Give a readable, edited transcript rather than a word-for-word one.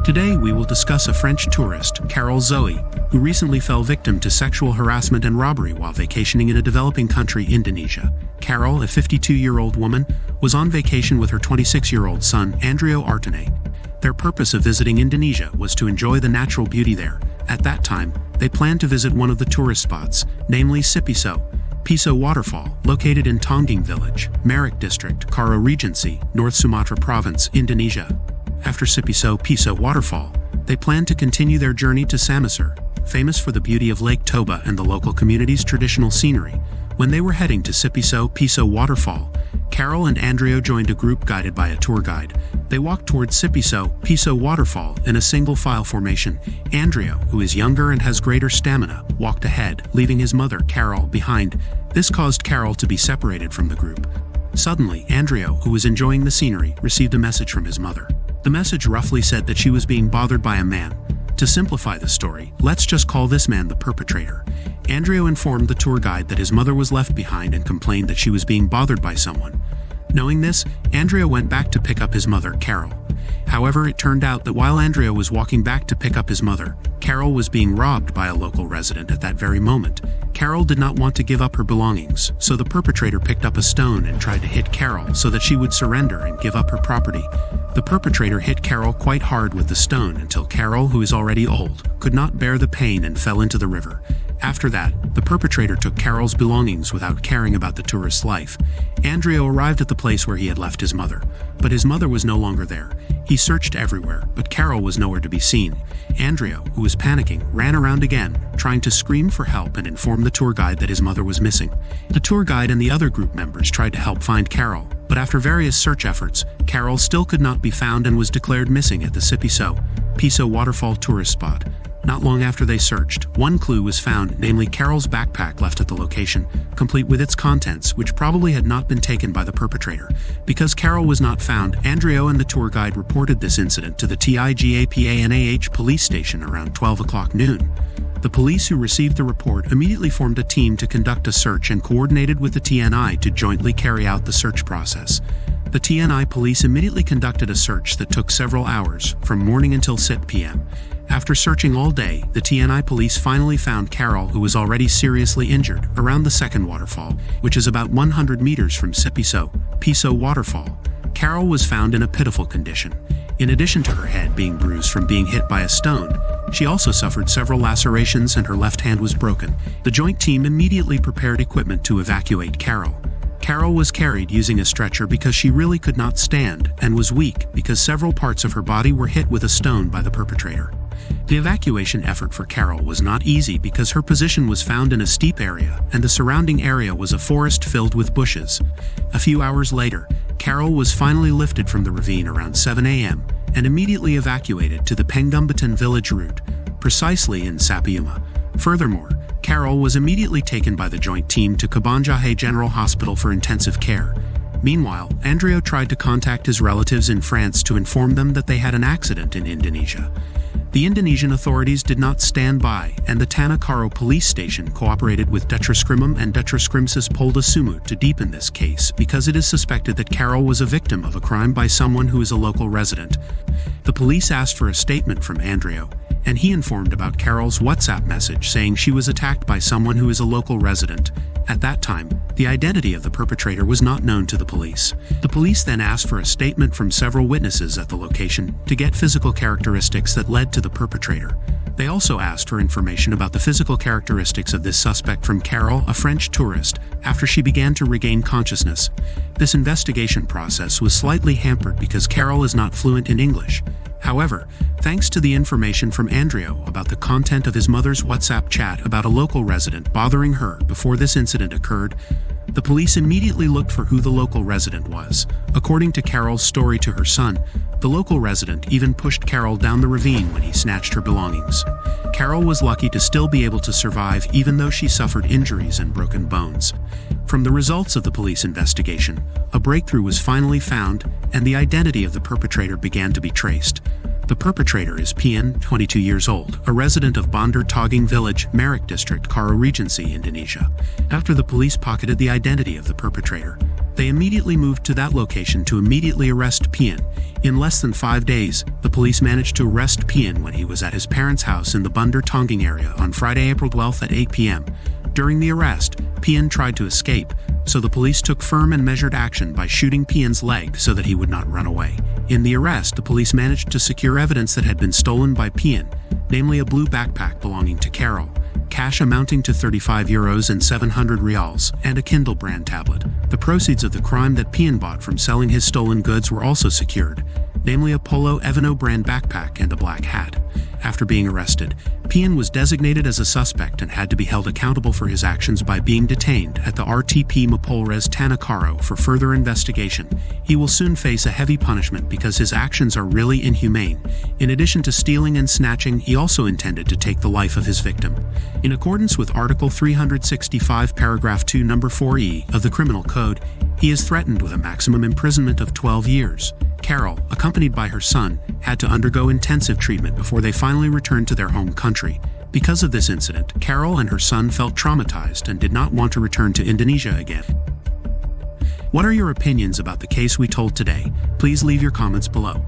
Today we will discuss a French tourist, Carole Zoe, who recently fell victim to sexual harassment and robbery while vacationing in a developing country, Indonesia. Carole, a 52-year-old woman, was on vacation with her 26-year-old son, Andreo Artenais. Their purpose of visiting Indonesia was to enjoy the natural beauty there. At that time, they planned to visit one of the tourist spots, namely Sipiso-piso Waterfall, located in Tongging Village, Merek District, Karo Regency, North Sumatra Province, Indonesia. After Sipiso-piso Waterfall, they planned to continue their journey to Samosir, famous for the beauty of Lake Toba and the local community's traditional scenery. When they were heading to Sipiso-piso Waterfall, Carole and Andreo joined a group guided by a tour guide. They walked towards Sipiso-piso Waterfall in a single-file formation. Andreo, who is younger and has greater stamina, walked ahead, leaving his mother, Carole, behind. This caused Carole to be separated from the group. Suddenly, Andreo, who was enjoying the scenery, received a message from his mother. The message roughly said that she was being bothered by a man. To simplify the story, let's just call this man the perpetrator. Andreo informed the tour guide that his mother was left behind and complained that she was being bothered by someone. Knowing this, Andreo went back to pick up his mother, Carole. However, it turned out that while Andreo was walking back to pick up his mother, Carole was being robbed by a local resident at that very moment. Carole did not want to give up her belongings, so the perpetrator picked up a stone and tried to hit Carole so that she would surrender and give up her property. The perpetrator hit Carole quite hard with the stone until Carole, who is already old, could not bear the pain and fell into the river. After that, the perpetrator took Carole's belongings without caring about the tourist's life. Andreo arrived at the place where he had left his mother, but his mother was no longer there. He searched everywhere, but Carole was nowhere to be seen. Andreo, who was panicking, ran around again, trying to scream for help and inform the tour guide that his mother was missing. The tour guide and the other group members tried to help find Carole, but after various search efforts, Carole still could not be found and was declared missing at the Sipiso-piso Waterfall tourist spot. Not long after they searched, one clue was found, namely Carole's backpack left at the location, complete with its contents, which probably had not been taken by the perpetrator. Because Carole was not found, Andreo and the tour guide reported this incident to the TIGAPANAH police station around 12 o'clock noon. The police who received the report immediately formed a team to conduct a search and coordinated with the TNI to jointly carry out the search process. The TNI police immediately conducted a search that took several hours, from morning until 6 p.m. After searching all day, the TNI police finally found Carole, who was already seriously injured, around the second waterfall, which is about 100 meters from Sipiso-piso Waterfall. Carole was found in a pitiful condition. In addition to her head being bruised from being hit by a stone, she also suffered several lacerations and her left hand was broken. The joint team immediately prepared equipment to evacuate Carole. Carole was carried using a stretcher because she really could not stand and was weak because several parts of her body were hit with a stone by the perpetrator. The evacuation effort for Carole was not easy because her position was found in a steep area and the surrounding area was a forest filled with bushes. A few hours later, Carole was finally lifted from the ravine around 7 a.m. and immediately evacuated to the Tongging Village route, precisely in Sapiuma. Furthermore, Carole was immediately taken by the joint team to Kabanjahe General Hospital for intensive care. Meanwhile, Andreo tried to contact his relatives in France to inform them that they had an accident in Indonesia. The Indonesian authorities did not stand by, and the Tanah Karo police station cooperated with Ditreskrimum and Ditreskrimsus Polda Sumut to deepen this case because it is suspected that Carole was a victim of a crime by someone who is a local resident. The police asked for a statement from Andreo, and he informed about Carole's WhatsApp message saying she was attacked by someone who is a local resident. At that time, the identity of the perpetrator was not known to the police. The police then asked for a statement from several witnesses at the location to get physical characteristics that led to the perpetrator. They also asked for information about the physical characteristics of this suspect from Carole, a French tourist, after she began to regain consciousness. This investigation process was slightly hampered because Carole is not fluent in English. However, thanks to the information from Andreo about the content of his mother's WhatsApp chat about a local resident bothering her before this incident occurred, the police immediately looked for who the local resident was. According to Carole's story to her son, the local resident even pushed Carole down the ravine when he snatched her belongings. Carole was lucky to still be able to survive even though she suffered injuries and broken bones. From the results of the police investigation, a breakthrough was finally found and the identity of the perpetrator began to be traced. The perpetrator is PN, 22 years old, a resident of Bandar Tongging Village, Merek District, Karo Regency, Indonesia. After the police pocketed the identity of the perpetrator, They immediately moved to that location to immediately arrest Pian. In less than 5 days, the police managed to arrest Pian when he was at his parents' house in the Bundar Tongging area on Friday, April 12 at 8 p.m. During the arrest, Pian tried to escape, so the police took firm and measured action by shooting Pian's leg so that he would not run away. In the arrest, the police managed to secure evidence that had been stolen by Pian, namely a blue backpack belonging to Carole, cash amounting to €35 and 700 reals, and a Kindle brand tablet. The proceeds of the crime that Pian bought from selling his stolen goods were also secured, namely a Polo Evano brand backpack and a black hat. After being arrested, Pian was designated as a suspect and had to be held accountable for his actions by being detained at the RTP Mapolres Tanah Karo for further investigation. He will soon face a heavy punishment because his actions are really inhumane. In addition to stealing and snatching, he also intended to take the life of his victim. In accordance with Article 365, Paragraph 2, Number 4E of the Criminal Code, he is threatened with a maximum imprisonment of 12 years. Carole, accompanied by her son, had to undergo intensive treatment before they finally returned to their home country. Because of this incident, Carole and her son felt traumatized and did not want to return to Indonesia again. What are your opinions about the case we told today? Please leave your comments below.